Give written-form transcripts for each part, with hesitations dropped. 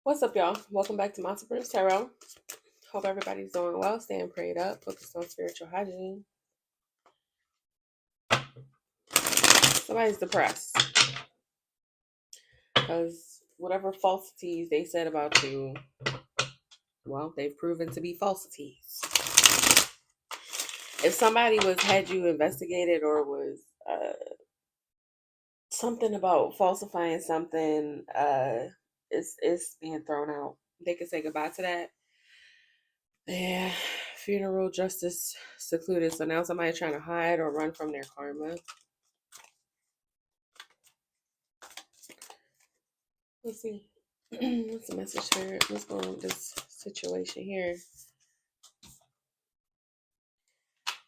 What's up, y'all? Welcome back to Montebrew's Tarot. Hope everybody's doing well, staying prayed up, focused on spiritual hygiene. Somebody's depressed because whatever falsities they said about you, well, they've proven to be falsities. If somebody had you investigated or was something about falsifying something, it's being thrown out. They can say goodbye to that. Yeah, funeral justice secluded. So now somebody trying to hide or run from their karma. Let's see. What's the message here? What's going on with this situation here?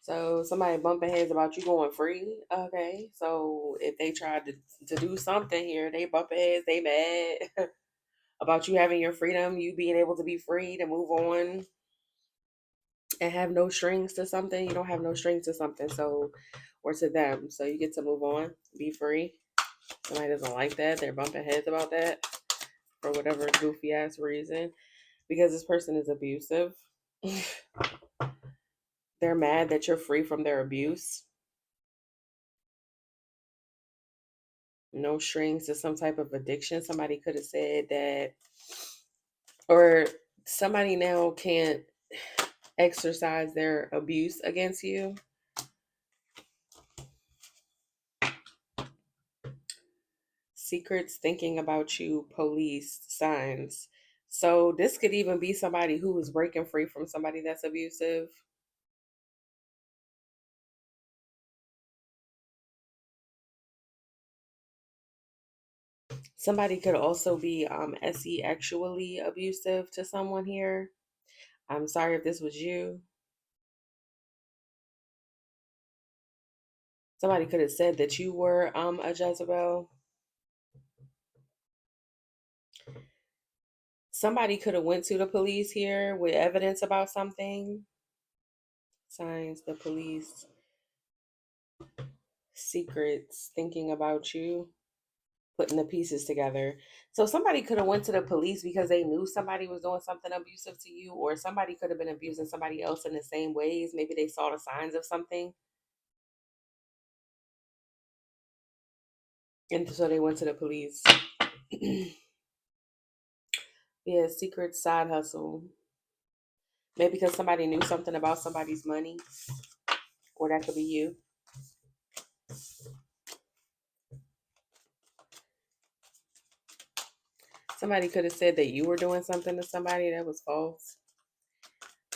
So somebody bumping heads about you going free. Okay. So if they tried to do something here, they bumping heads, they mad about you having your freedom, you being able to be free to move on and have no strings to something. You don't have no strings to something, so or to them. So you get to move on, be free. Somebody doesn't like that. They're bumping heads about that for whatever goofy ass reason. Because this person is abusive. They're mad that you're free from their abuse. No strings to some type of addiction. Somebody could have said that, or somebody now can't exercise their abuse against you. Secrets thinking about you, police, signs. So this could even be somebody who is breaking free from somebody that's abusive. Somebody could also be actually abusive to someone here. I'm sorry if this was you. Somebody could have said that you were a Jezebel. Somebody could have went to the police here with evidence about something. Signs, the police, secrets, thinking about you, putting the pieces together. So somebody could have went to the police because they knew somebody was doing something abusive to you, or somebody could have been abusing somebody else in the same ways. Maybe they saw the signs of something, and so they went to the police. Yeah, secret side hustle. Maybe because somebody knew something about somebody's money, or that could be you. Somebody could have said that you were doing something to somebody that was false.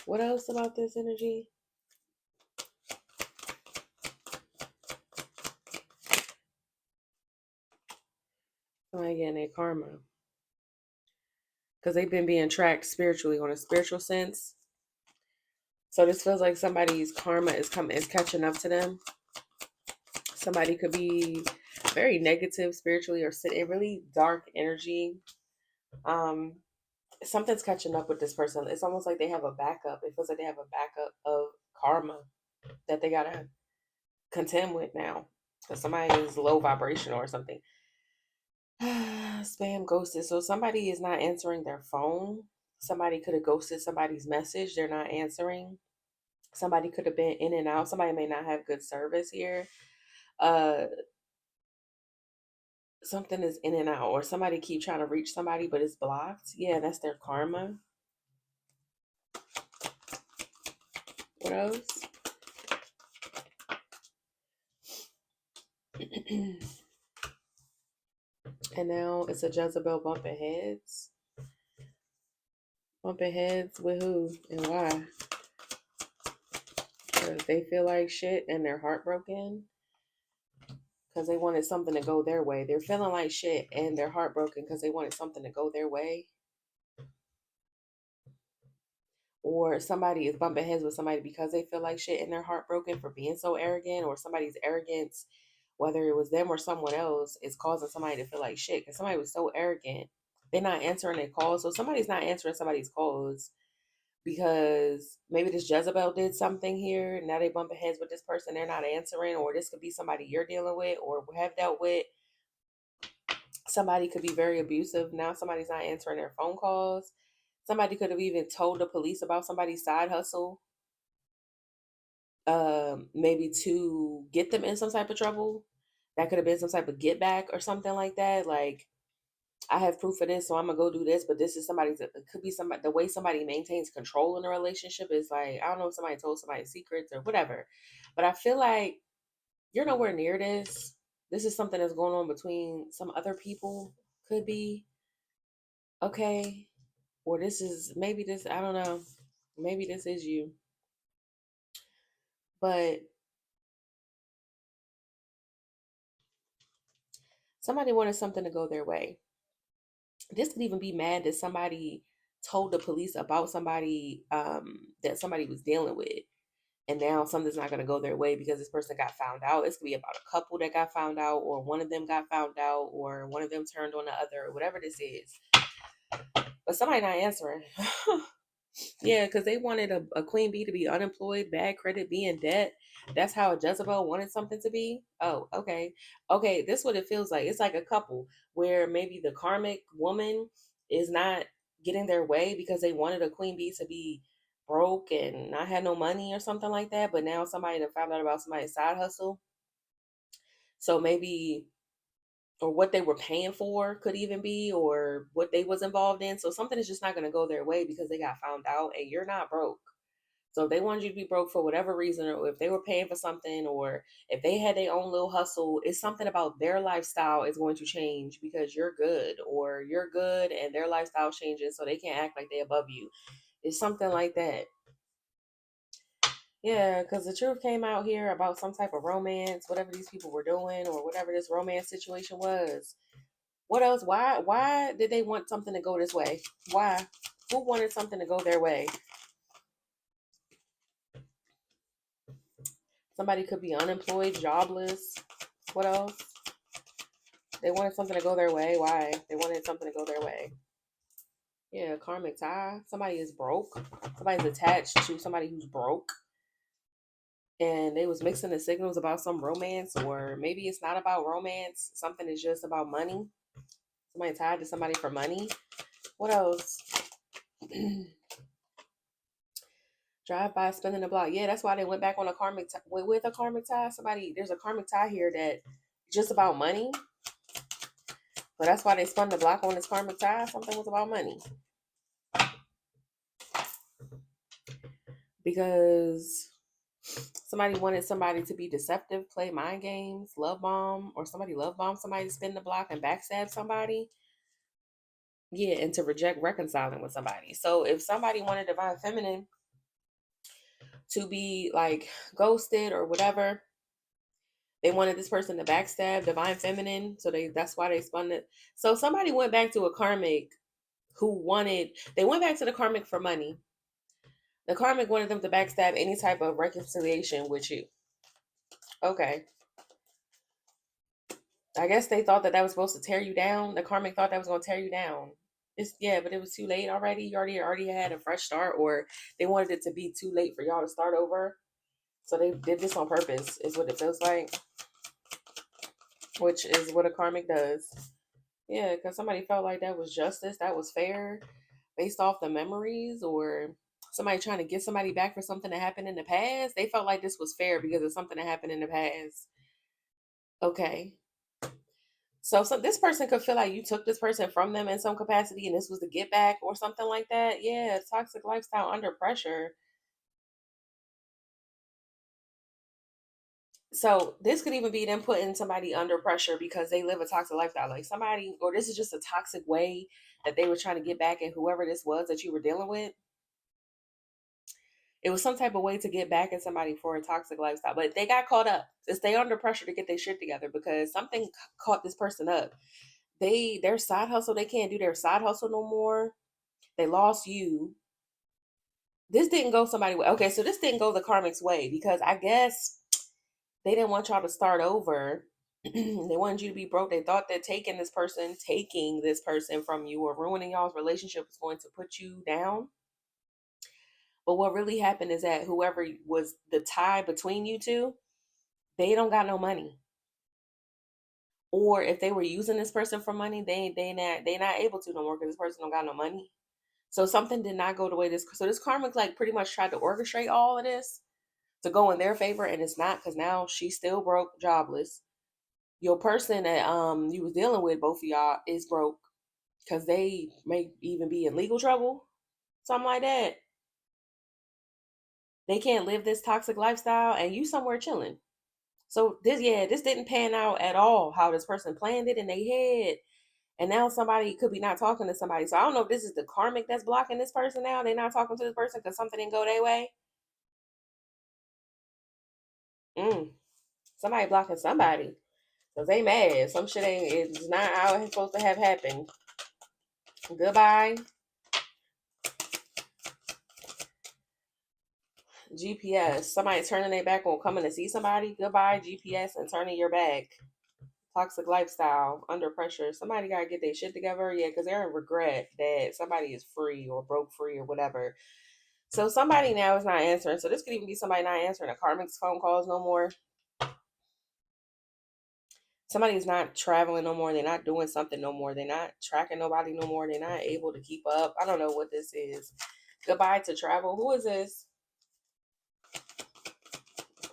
What else about this energy? Somebody getting their karma. Because they've been being tracked spiritually on a spiritual sense. So this feels like somebody's karma is catching up to them. Somebody could be very negative spiritually or sit in really dark energy. Um, Something's catching up with this person. It's almost like they have a backup. It feels like they have a backup of karma that they gotta contend with now. Because somebody is low vibrational or something. Spam ghosted. So somebody is not answering their phone. Somebody could have ghosted somebody's message. They're not answering. Somebody could have been in and out. Somebody may not have good service here. Uh Something is in and out, or somebody keep trying to reach somebody but it's blocked. Yeah, that's their karma. What else? And now it's a Jezebel bumping heads. Bumping heads with who and why? Because they feel like shit and they're heartbroken because they wanted something to go their way. They're feeling like shit and they're heartbroken because they wanted something to go their way. Or somebody is bumping heads with somebody because they feel like shit and they're heartbroken for being so arrogant, or somebody's arrogance, whether it was them or someone else, is causing somebody to feel like shit because somebody was so arrogant. They're not answering their calls. So somebody's not answering somebody's calls because maybe this Jezebel did something here. Now they bumping heads with this person. They're not answering, or this could be somebody you're dealing with or have dealt with. Somebody could be very abusive. Now somebody's not answering their phone calls. Somebody could have even told the police about somebody's side hustle, maybe to get them in some type of trouble. That could have been some type of get back or something like that. Like, I have proof of this, so I'm gonna go do this. But this is somebody's. It could be somebody. The way somebody maintains control in a relationship is like, I don't know if somebody told somebody secrets or whatever. But I feel like you're nowhere near this. This is something that's going on between some other people. Could be okay, or this is maybe this. I don't know. Maybe this is you, but somebody wanted something to go their way. This could even be mad that somebody told the police about somebody that somebody was dealing with, and now something's not going to go their way because this person got found out. It's going to be about a couple that got found out, or one of them got found out, or one of them turned on the other, or whatever this is. But somebody not answering. Yeah, because they wanted a queen bee to be unemployed, bad credit, be in debt. That's how a Jezebel wanted something to be. Oh, okay. Okay, this is what it feels like. It's like a couple where maybe the karmic woman is not getting their way because they wanted a queen bee to be broke and not had no money or something like that. But now somebody that found out about somebody's side hustle. So maybe, or what they were paying for could even be, or what they was involved in. So something is just not going to go their way because they got found out, and you're not broke. So if they wanted you to be broke for whatever reason, or if they were paying for something, or if they had their own little hustle, it's something about their lifestyle is going to change because you're good, or you're good and their lifestyle changes so they can't act like they above you. It's something like that. Yeah, because the truth came out here about some type of romance, whatever these people were doing, or whatever this romance situation was. What else? Why did they want something to go this way? Why? Who wanted something to go their way? Somebody could be unemployed, jobless. What else? They wanted something to go their way. Why? They wanted something to go their way. Yeah, karmic tie. Somebody is broke. Somebody's attached to somebody who's broke. And they was mixing the signals about some romance, or maybe it's not about romance. Something is just about money. Somebody tied to somebody for money. What else? Drive by, spinning the block. Yeah, that's why they went back on a karmic tie, with a karmic tie. Somebody, there's a karmic tie here that just about money. But that's why they spun the block on this karmic tie. Something was about money. Because somebody wanted somebody to be deceptive, play mind games, love bomb, or somebody love bomb somebody, spin the block and backstab somebody. Yeah, and to reject reconciling with somebody. So if somebody wanted divine feminine to be like ghosted or whatever, they wanted this person to backstab divine feminine. So that's why they spun it. So somebody went back to a karmic who wanted, they went back to the karmic for money. The karmic wanted them to backstab any type of reconciliation with you. Okay. I guess they thought that that was supposed to tear you down. The karmic thought that was going to tear you down. It's, yeah, but it was too late already. You already had a fresh start, or they wanted it to be too late for y'all to start over. So they did this on purpose, is what it feels like, which is what a karmic does. Yeah, because somebody felt like that was justice, that was fair, based off the memories, or somebody trying to get somebody back for something that happened in the past. They felt like this was fair because of something that happened in the past. Okay. So this person could feel like you took this person from them in some capacity and this was the get back or something like that. Yeah, toxic lifestyle under pressure. So this could even be them putting somebody under pressure because they live a toxic lifestyle. Like somebody, or this is just a toxic way that they were trying to get back at whoever this was that you were dealing with. It was some type of way to get back at somebody for a toxic lifestyle. But they got caught up. They under pressure to get their shit together because something caught this person up. Their side hustle, they can't do their side hustle no more. They lost you. This didn't go somebody way. Okay, so this didn't go the karmic's way because I guess they didn't want y'all to start over. They wanted you to be broke. They thought that taking this person from you or ruining y'all's relationship was going to put you down. But what really happened is that whoever was the tie between you two, they don't got no money. or if they were using this person for money, they not able to no more because this person don't got no money. So something did not go the way this. So this karmic like pretty much tried to orchestrate all of this to go in their favor, and it's not because now she's still broke, jobless. Your person that you was dealing with, both of y'all, is broke because they may even be in legal trouble, something like that. They can't live this toxic lifestyle, and you somewhere chilling. So this didn't pan out at all how this person planned it in their head. And now somebody could be not talking to somebody. So I don't know if this is the karmic that's blocking this person now. They're not talking to this person because something didn't go their way. Mm. Somebody blocking somebody. Because they mad. Some shit it's not how it's supposed to have happened. Goodbye. GPS. Somebody turning their back on coming to see somebody. Goodbye, GPS, and turning your back. Toxic lifestyle, under pressure. Somebody gotta get their shit together. Yeah, because they're in regret that somebody is free or broke free or whatever. So somebody now is not answering. So this could even be somebody not answering the karmic's phone calls no more. Somebody's not traveling no more. They're not doing something no more. They're not tracking nobody no more. They're not able to keep up. I don't know what this is. Goodbye to travel. Who is this?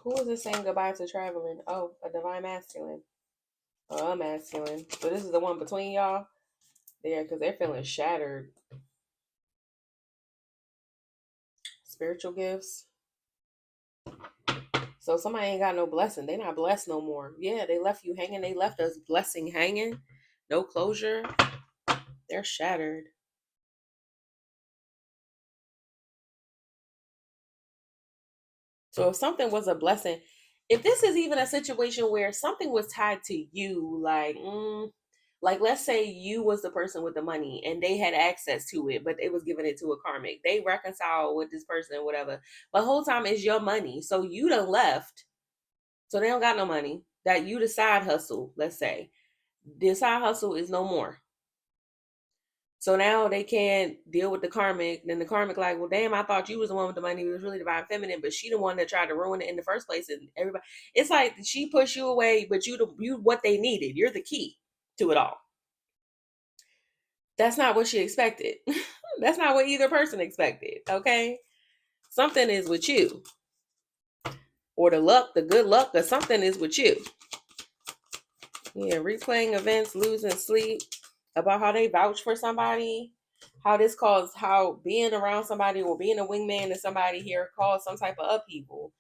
Who is this saying goodbye to traveling? Oh, a divine masculine. A masculine. So this is the one between y'all? Yeah, because they're feeling shattered. Spiritual gifts. So somebody ain't got no blessing. They not blessed no more. Yeah, they left you hanging. They left us blessing hanging. No closure. They're shattered. So if something was a blessing, if this is even a situation where something was tied to you, like let's say you was the person with the money and they had access to it, but they was giving it to a karmic. They reconcile with this person, whatever. But the whole time it's your money. So you done left. So they don't got no money. That you the side hustle, let's say. The side hustle is no more. So now they can't deal with the karmic. Then the karmic like, well, damn, I thought you was the one with the money. It was really divine feminine, but she the one that tried to ruin it in the first place. And everybody, it's like she pushed you away, but you what they needed. You're the key to it all. That's not what she expected. That's not what either person expected. Okay, something is with you, or the luck, the good luck, or something is with you. Yeah, replaying events, losing sleep, about how they vouch for somebody, how this caused, how being around somebody or being a wingman to somebody here caused some type of upheaval.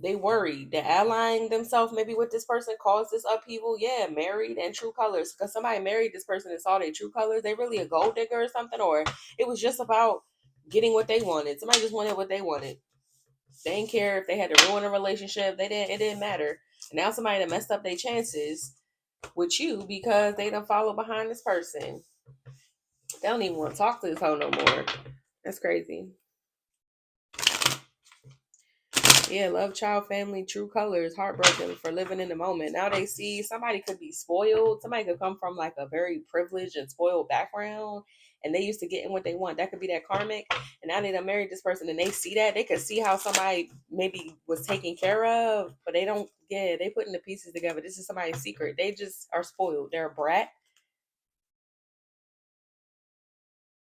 They worried that allying themselves maybe with this person caused this upheaval. Yeah, married and true colors. Because somebody married this person and saw their true colors. They really a gold digger or something, or it was just about getting what they wanted. Somebody just wanted what they wanted. They didn't care if they had to ruin a relationship. It didn't matter. And now somebody that messed up their chances with you because they don't follow behind this person. They don't even want to talk to this hoe no more. That's crazy. Yeah, love, child, family, true colors, heartbroken for living in the moment. Now they see somebody could be spoiled. Somebody could come from like a very privileged and spoiled background, and they used to get in what they want. That could be that karmic. And now they done married this person, and they see that. They could see how somebody maybe was taken care of, but they don't. Yeah, they putting the pieces together. This is somebody's secret. They just are spoiled. They're a brat.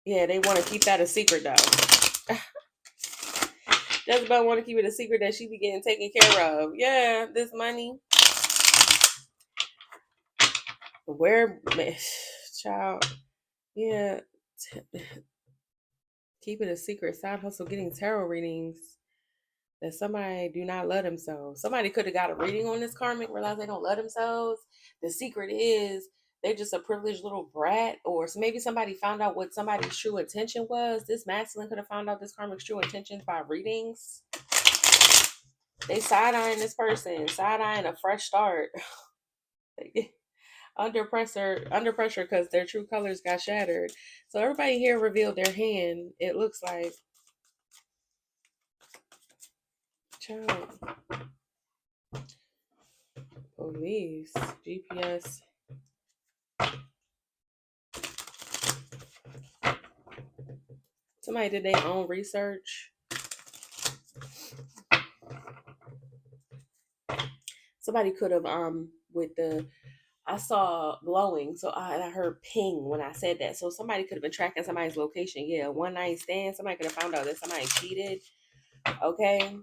Yeah, they want to keep that a secret though. Jezebel want to keep it a secret that she be getting taken care of. Yeah, this money. Where, child? Yeah, keep it a secret. Side hustle, getting tarot readings. That somebody do not love themselves. Somebody could have got a reading on this karmic, realize they don't love themselves. The secret is they're just a privileged little brat, or maybe somebody found out what somebody's true intention was. This masculine could have found out this karmic's true intentions by readings. They side-eyeing this person, side-eyeing a fresh start. under pressure because their true colors got shattered. So everybody here revealed their hand. It looks like, child, police, GPS. Somebody did their own research. Somebody could have with the I saw glowing, so I heard ping when I said that. So somebody could have been tracking somebody's location. Yeah, one night stand. Somebody could have found out that somebody cheated. Okay.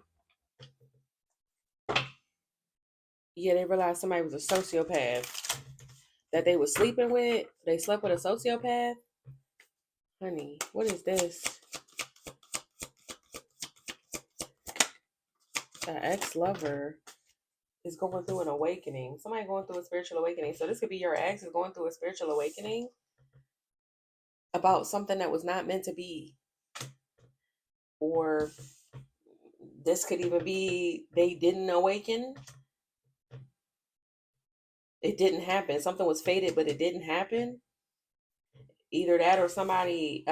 Yeah, they realized somebody was a sociopath that they was sleeping with. They slept with a sociopath. Honey, what is this? An ex-lover is going through an awakening. Somebody going through a spiritual awakening. So this could be your ex is going through a spiritual awakening about something that was not meant to be. Or this could even be they didn't awaken. It didn't happen. Something was fated, but it didn't happen. Either that or somebody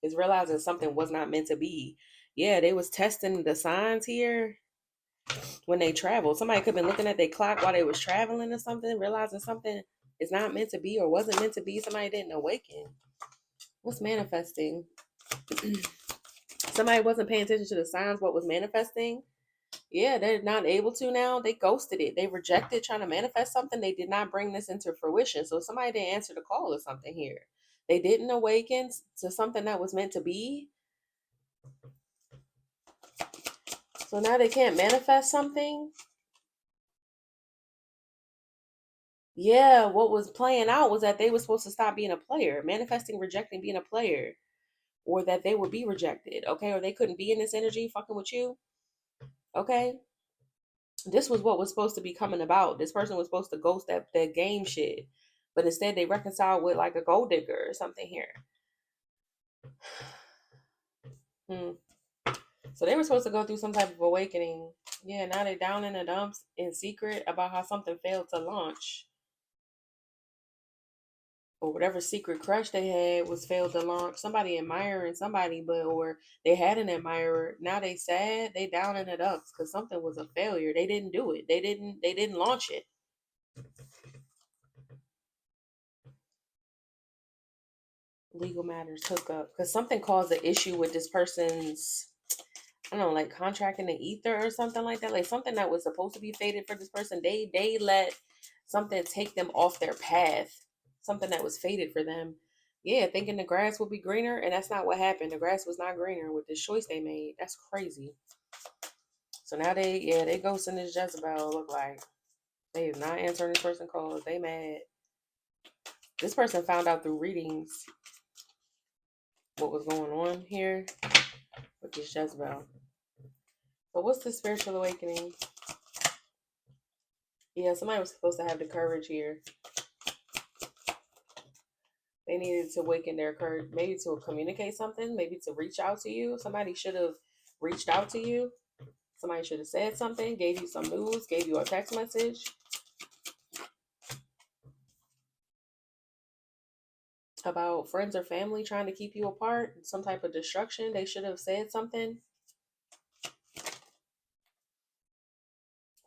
is realizing something was not meant to be. Yeah, they was testing the signs here when they traveled. Somebody could have been looking at their clock while they was traveling or something, realizing something is not meant to be or wasn't meant to be. Somebody didn't awaken. What's manifesting? Somebody wasn't paying attention to the signs, what was manifesting. Yeah, they're not able to now. They ghosted it. They rejected trying to manifest something. They did not bring this into fruition. So somebody didn't answer the call or something here. They didn't awaken to something that was meant to be. So now they can't manifest something. Yeah, what was playing out was that they were supposed to stop being a player, manifesting, rejecting being a player, or that they would be rejected, okay? Or they couldn't be in this energy fucking with you, okay? This was what was supposed to be coming about. This person was supposed to ghost that game shit, but instead they reconciled with like a gold digger or something here. Hmm. So they were supposed to go through some type of awakening. Yeah, now they're down in the dumps in secret about how something failed to launch. Or whatever secret crush they had was failed to launch. Somebody admiring somebody, but or they had an admirer. Now they sad. They down in the dumps because something was a failure. They didn't do it. They didn't launch it. Legal matters hook up because something caused an issue with this person's, I don't know, like contract in the ether or something like that. Like something that was supposed to be fated for this person. They let something take them off their path. Something that was fated for them. Yeah, thinking the grass would be greener, and that's not what happened. The grass was not greener with this choice they made. That's crazy. So now they ghosting this Jezebel. Look like they is not answering this person calls. They mad. This person found out through readings what was going on here with this Jezebel. So what's the spiritual awakening? Yeah, somebody was supposed to have the courage here. They needed to awaken their courage, maybe to communicate something, maybe to reach out to you. Somebody should have reached out to you. Somebody should have said something, gave you some news, gave you a text message. About friends or family trying to keep you apart, some type of destruction. They should have said something.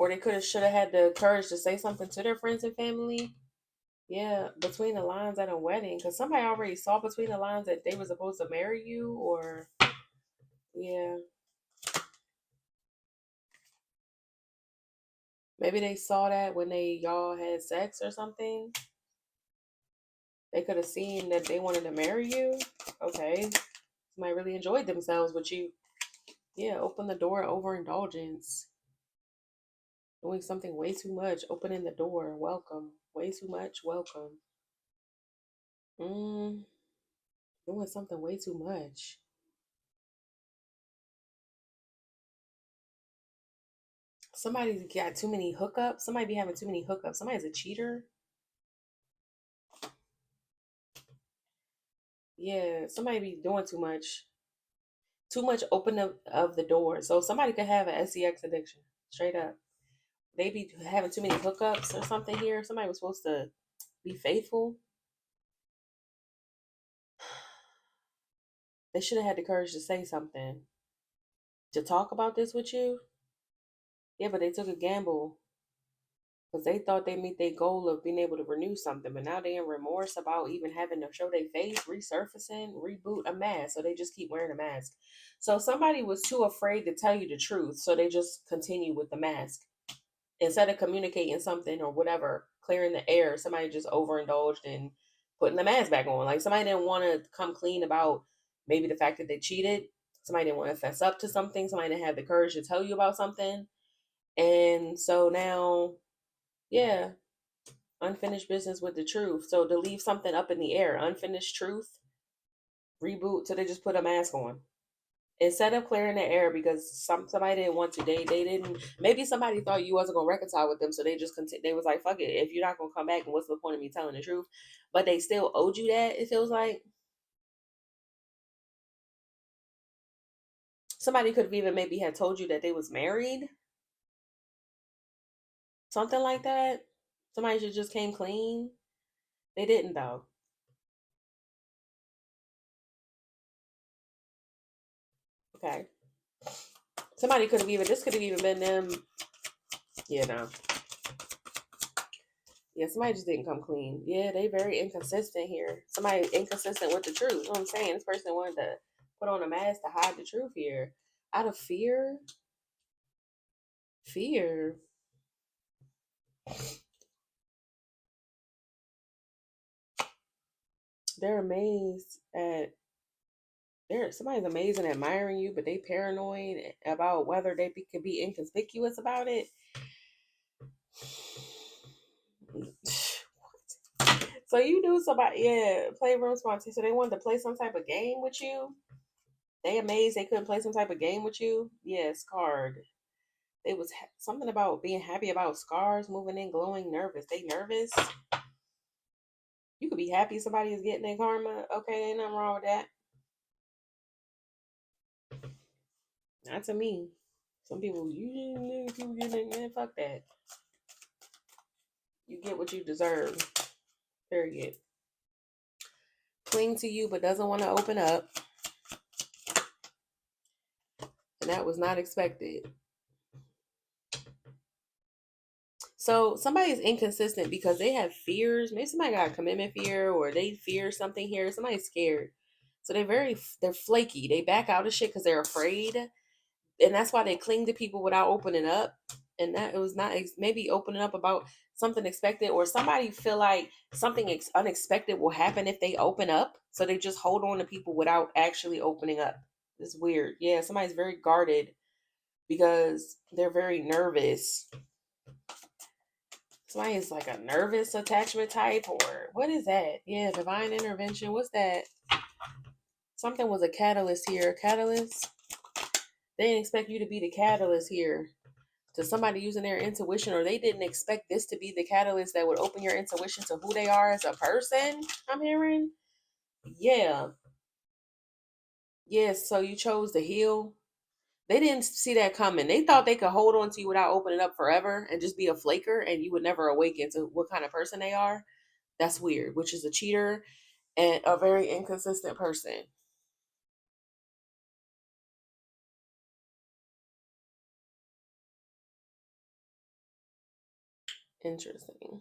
Or they should have had the courage to say something to their friends and family. Yeah, between the lines at a wedding. Because somebody already saw between the lines that they were supposed to marry you, or yeah. Maybe they saw that when y'all had sex or something. They could have seen that they wanted to marry you. Okay. Somebody really enjoyed themselves with you. Yeah, open the door, overindulgence. Doing something way too much, opening the door, welcome. Way too much, welcome. Mm, doing something way too much. Somebody's got too many hookups. Somebody be having too many hookups. Somebody's a cheater. Yeah, somebody be doing too much. Too much open of the door. So somebody could have an sex addiction. Straight up. They be having too many hookups or something here. Somebody was supposed to be faithful. They should have had the courage to say something. To talk about this with you. Yeah, but they took a gamble because they thought they meet their goal of being able to renew something, but now they're in remorse about even having to show their face, resurfacing, reboot a mask. So they just keep wearing a mask. So somebody was too afraid to tell you the truth, so they just continue with the mask instead of communicating something or whatever, clearing the air. Somebody just overindulged in putting the mask back on. Like somebody didn't want to come clean about maybe the fact that they cheated. Somebody didn't want to fess up to something. Somebody didn't have the courage to tell you about something. And so now, yeah, unfinished business with the truth. So to leave something up in the air, unfinished truth, reboot. So they just put a mask on instead of clearing the air because somebody didn't want to. They didn't. Maybe somebody thought you wasn't gonna reconcile with them, so they just they was like, fuck it. If you're not gonna come back, and what's the point of me telling the truth? But they still owed you that. It feels like somebody could have even maybe had told you that they was married, something like that. Somebody just came clean. They didn't though. Okay. Somebody could have even. This could have even been them. You know. Yeah, somebody just didn't come clean. Yeah, they very inconsistent here. Somebody inconsistent with the truth. You know what I'm saying? This person wanted to put on a mask to hide the truth here. Out of fear. Fear. They're amazed at somebody's amazed and admiring you, but they paranoid about whether they could be inconspicuous about it. So you knew somebody, yeah, playroom sponsor. So they wanted to play some type of game with you. They amazed they couldn't play some type of game with you. Yes, card. It was something about being happy about scars, moving in, glowing, nervous. They nervous. You could be happy somebody is getting their karma. Okay, ain't nothing wrong with that. Not to me. Some people, people getting man, fuck that. You get what you deserve. Period. Cling to you but doesn't want to open up. And that was not expected. So somebody is inconsistent because they have fears. Maybe somebody got a commitment fear or they fear something here. Somebody's scared. So they're flaky. They back out of shit because they're afraid. And that's why they cling to people without opening up. And that it was not maybe opening up about something expected or somebody feel like something unexpected will happen if they open up. So they just hold on to people without actually opening up. It's weird. Yeah, somebody's very guarded because they're very nervous. Somebody is like a nervous attachment type, or what is that? Yeah, divine intervention. What's that? Something was a catalyst here. Catalyst? They didn't expect you to be the catalyst here to somebody using their intuition, or they didn't expect this to be the catalyst that would open your intuition to who they are as a person. I'm hearing. Yeah. Yes, so you chose to heal. They didn't see that coming. They thought they could hold on to you without opening up forever and just be a flaker and you would never awaken to what kind of person they are. That's weird, which is a cheater and a very inconsistent person. Interesting.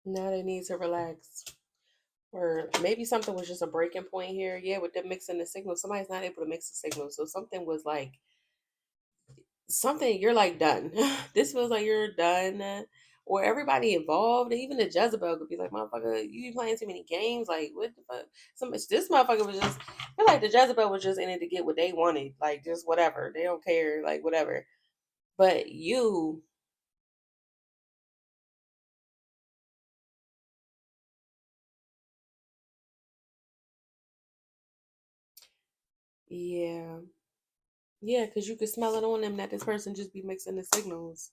Now they need to relax. Or maybe something was just a breaking point here. Yeah, with them mixing the signals. Somebody's not able to mix the signals. So something was like something you're like done. This feels like you're done. Or everybody involved, even the Jezebel could be like, motherfucker, you be playing too many games. Like, what the fuck? This motherfucker was just, I feel like the Jezebel was just in it to get what they wanted. Like, just whatever. They don't care. Like, whatever. But you, yeah. Yeah, because you could smell it on them that this person just be mixing the signals.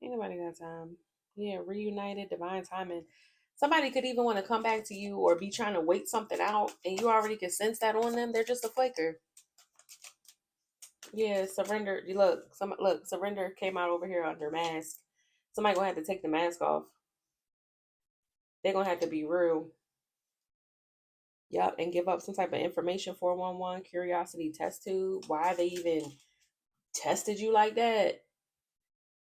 Ain't nobody got time. Yeah, reunited, divine timing. Somebody could even want to come back to you or be trying to wait something out, and you already can sense that on them. They're just a flaker. Yeah, surrender. You look. Surrender came out over here under mask. Somebody gonna have to take the mask off. They're gonna have to be real. Yep, and give up some type of information 411 curiosity test tube. Why they even tested you like that?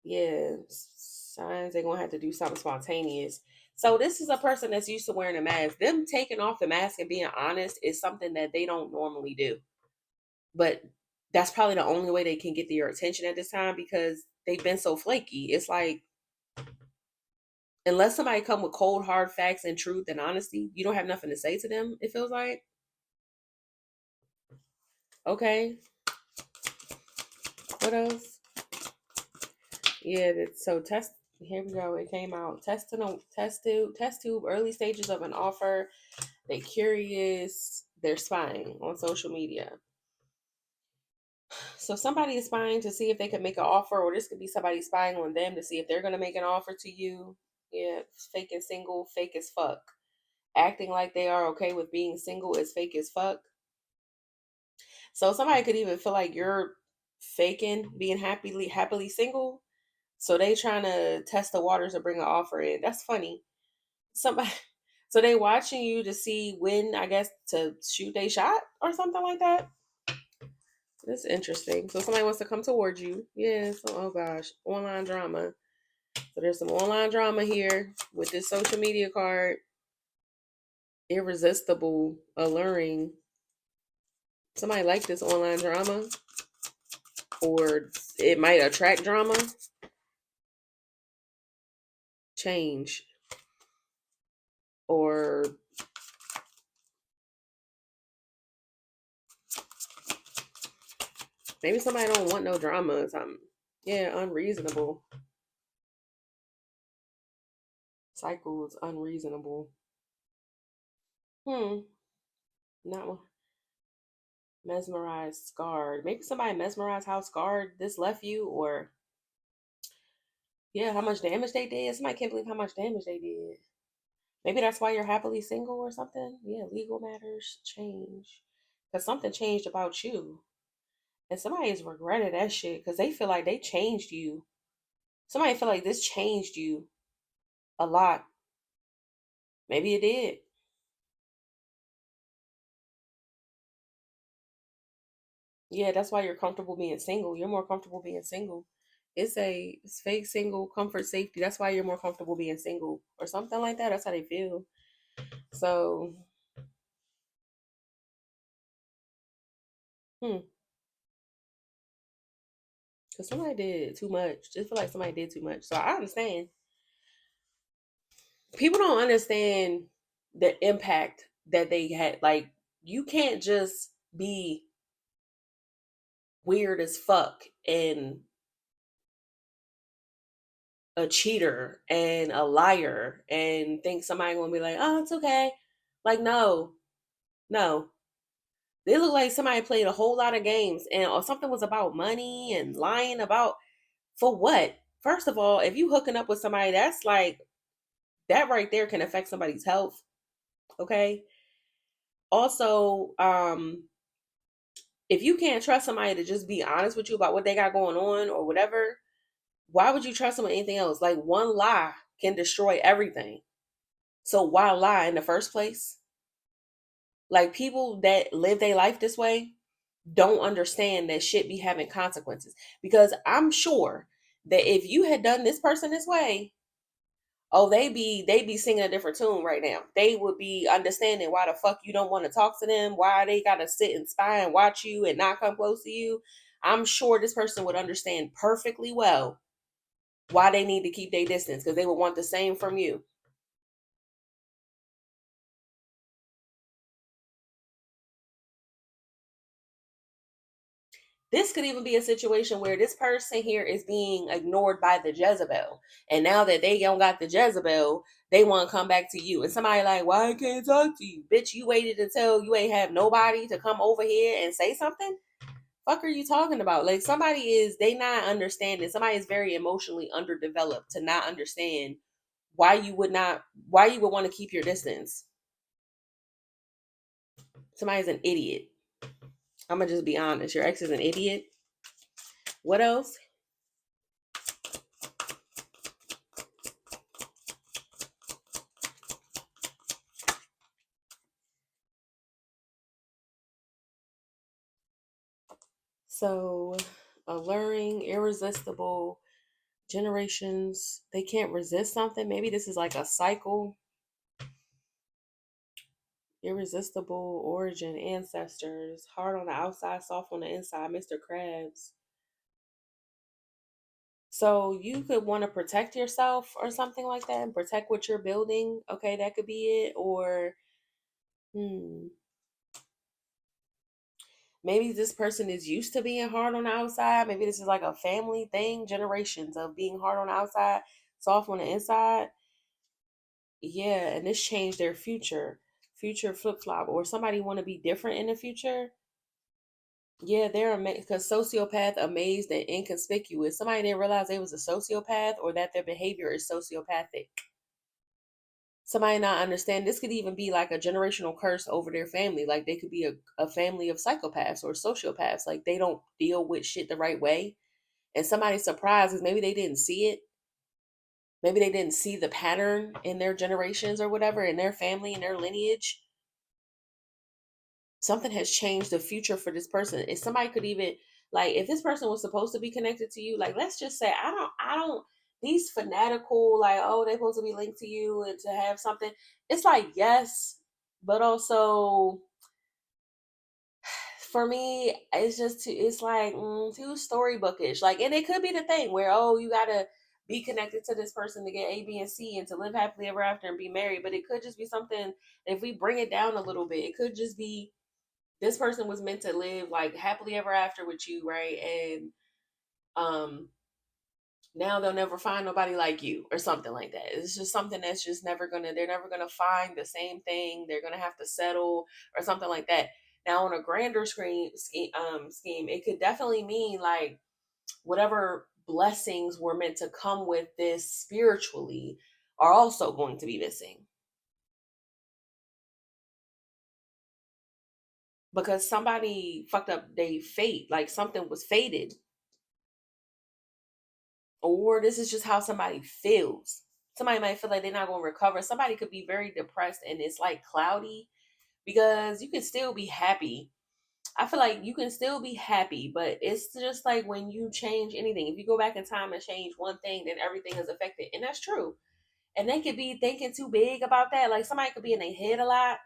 Yeah, signs they're gonna have to do something spontaneous. So this is a person that's used to wearing a mask. Them taking off the mask and being honest is something that they don't normally do. But that's probably the only way they can get your attention at this time because they've been so flaky. It's like unless somebody come with cold hard facts and truth and honesty, you don't have nothing to say to them. It feels like okay. What else? Yeah, so test. Here we go. It came out. Test tube. Early stages of an offer. They curious. They're spying on social media. So somebody is spying to see if they can make an offer, or this could be somebody spying on them to see if they're gonna make an offer to you. Yeah, fake and single, fake as fuck. Acting like they are okay with being single is fake as fuck. So somebody could even feel like you're faking being happily single. So they trying to test the waters to bring an offer in. That's funny. Somebody so they watching you to see when, I guess, to shoot they shot or something like that. That's interesting. So somebody wants to come towards you. Yeah, so oh gosh. Online drama. So there's some online drama here with this social media card. Irresistible, alluring. Somebody like this online drama. Or it might attract drama. Change. Or maybe somebody don't want no drama or something. Yeah, unreasonable. Cycles unreasonable. Hmm. Not one. Mesmerized, scarred. Maybe somebody mesmerized how scarred this left you, or yeah, how much damage they did. Somebody can't believe how much damage they did. Maybe that's why you're happily single or something. Yeah, legal matters change. Because something changed about you. And somebody has regretted that shit because they feel like they changed you. Somebody feel like this changed you a lot. Maybe it did. Yeah, that's why you're comfortable being single. You're more comfortable being single. It's fake single comfort safety. That's why you're more comfortable being single or something like that. That's how they feel. So, because somebody did too much. Just feel like somebody did too much. So I understand. People don't understand the impact that they had. Like, you can't just be weird as fuck and a cheater and a liar and think somebody gonna be like, oh, it's okay. Like, no, no. They look like somebody played a whole lot of games and or something was about money and lying about for what? First of all, if you hooking up with somebody, that's like that right there can affect somebody's health. Okay. Also, if you can't trust somebody to just be honest with you about what they got going on or whatever, why would you trust them with anything else? Like one lie can destroy everything. So why lie in the first place? Like people that live their life this way don't understand that shit be having consequences. Because I'm sure that if you had done this person this way, oh, they be singing a different tune right now. They would be understanding why the fuck you don't want to talk to them, why they gotta sit and spy and watch you and not come close to you. I'm sure this person would understand perfectly well why they need to keep their distance because they would want the same from you. This could even be a situation where this person here is being ignored by the Jezebel. And now that they don't got the Jezebel, they want to come back to you. And somebody like, why I can't talk to you? Bitch, you waited until you ain't have nobody to come over here and say something? Fuck are you talking about? Like somebody is they not understanding. Somebody is very emotionally underdeveloped to not understand why you would want to keep your distance. Somebody's an idiot. I'm gonna just be honest. Your ex is an idiot. What else? So, alluring, irresistible generations, they can't resist something. Maybe this is like a cycle. Irresistible origin, ancestors, hard on the outside, soft on the inside, Mr. Krabs. So you could want to protect yourself or something like that and protect what you're building. Okay, that could be it. Or hmm, maybe this person is used to being hard on the outside. Maybe this is like a family thing, generations of being hard on the outside, soft on the inside. Yeah, and this changed their future. Future flip flop, or somebody want to be different in the future. Yeah, they're amazed because sociopath, amazed and inconspicuous. Somebody didn't realize they was a sociopath or that their behavior is sociopathic. Somebody not understand this could even be like a generational curse over their family. Like they could be a family of psychopaths or sociopaths. Like they don't deal with shit the right way. And somebody's surprised is maybe they didn't see it. Maybe they didn't see the pattern in their generations or whatever, in their family, in their lineage. Something has changed the future for this person. If somebody could even like if this person was supposed to be connected to you, like let's just say I don't these fanatical like oh they're supposed to be linked to you and to have something. It's like yes, but also for me it's just too it's like too storybookish. Like and it could be the thing where oh you gotta be connected to this person to get A, B, and C and to live happily ever after and be married. But it could just be something if we bring it down a little bit, it could just be this person was meant to live like happily ever after with you, right? And um now they'll never find nobody like you or something like that. It's just something that's just never gonna they're never gonna find the same thing. They're gonna have to settle or something like that. Now on a grander scheme, it could definitely mean like whatever blessings were meant to come with this spiritually are also going to be missing because somebody fucked up their fate, like something was fated or this is just how somebody feels. Somebody might feel like they're not going to recover. Somebody could be very depressed and it's like cloudy because you can still be happy. I feel like you can still be happy, but it's just like when you change anything. If you go back in time and change one thing, then everything is affected. And that's true. And they could be thinking too big about that. Like somebody could be in their head a lot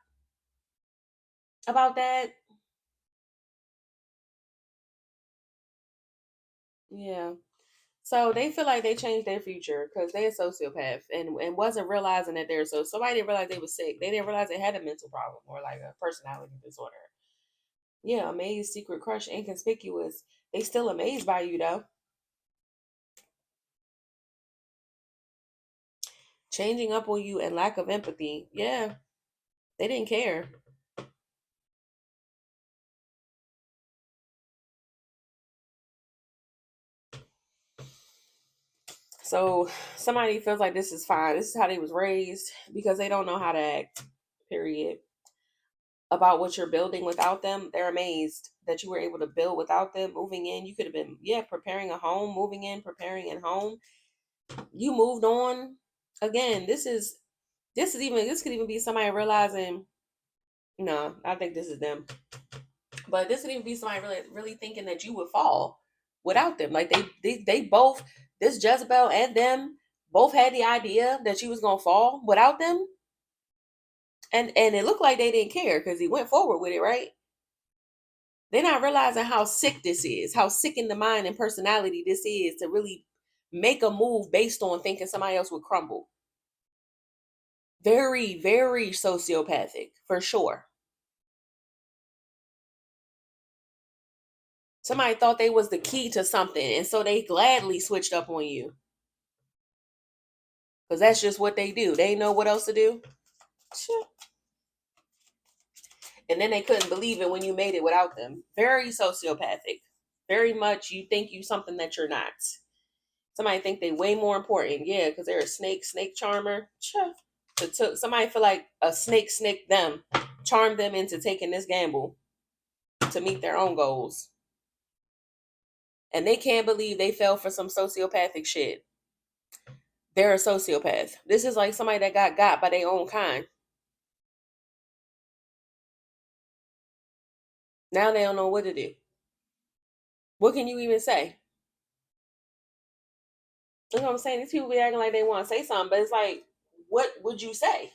about that. Yeah. So they feel like they changed their future because they're a sociopath and wasn't realizing that they're so somebody didn't realize they was sick. They didn't realize they had a mental problem or like a personality disorder. Yeah, amazed, secret crush, inconspicuous. They still amazed by you though. Changing up on you and lack of empathy. Yeah, they didn't care. So somebody feels like this is fine. This is how they was raised because they don't know how to act. Period. About what you're building without them. They're amazed that you were able to build without them. Moving in, you could have been, yeah, preparing a home, moving in, preparing a home. You moved on. Again, this could even be somebody realizing, no, I think this is them. But this could even be somebody really thinking that you would fall without them. Like they both, this Jezebel and them both had the idea that you was gonna fall without them. And it looked like they didn't care because he went forward with it, right? They're not realizing how sick this is, how sick in the mind and personality this is to really make a move based on thinking somebody else would crumble. Very, very sociopathic, for sure. Somebody thought they was the key to something, and so they gladly switched up on you. Because that's just what they do. They know what else to do. Sure. And then they couldn't believe it when you made it without them. Very sociopathic. Very much you think you something that you're not. Somebody think they way more important. Yeah, because they're a snake charmer. Sure. Somebody feel like a snake them, charm them into taking this gamble to meet their own goals. And they can't believe they fell for some sociopathic shit. They're a sociopath. This is like somebody that got by their own kind. Now they don't know what to do. What can you even say? That's what I'm saying. These people be acting like they want to say something, but it's like, what would you say?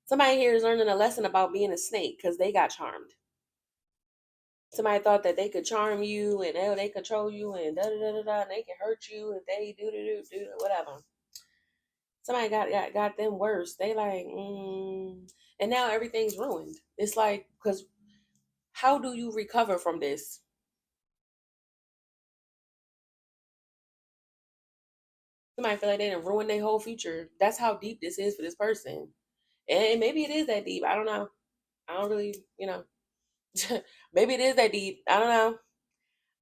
Somebody here is learning a lesson about being a snake because they got charmed. Somebody thought that they could charm you and they control you and da da da da da, and they can hurt you if they do whatever. Somebody got them worse. They like, and now everything's ruined. It's like, because how do you recover from this? Somebody feel like they didn't ruin their whole future. That's how deep this is for this person. And maybe it is that deep. I don't know. I don't really, maybe it is that deep. I don't know.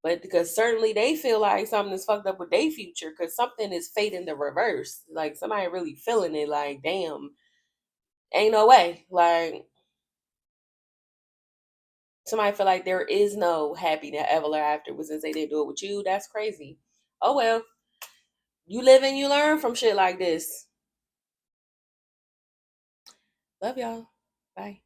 But because certainly they feel like something is fucked up with their future because something is fate in the reverse. Like somebody really feeling it, like, damn, ain't no way. Like somebody feel like there is no happy ever afterwards since they didn't do it with you. That's crazy. Oh well, you live and you learn from shit like this. Love y'all. Bye.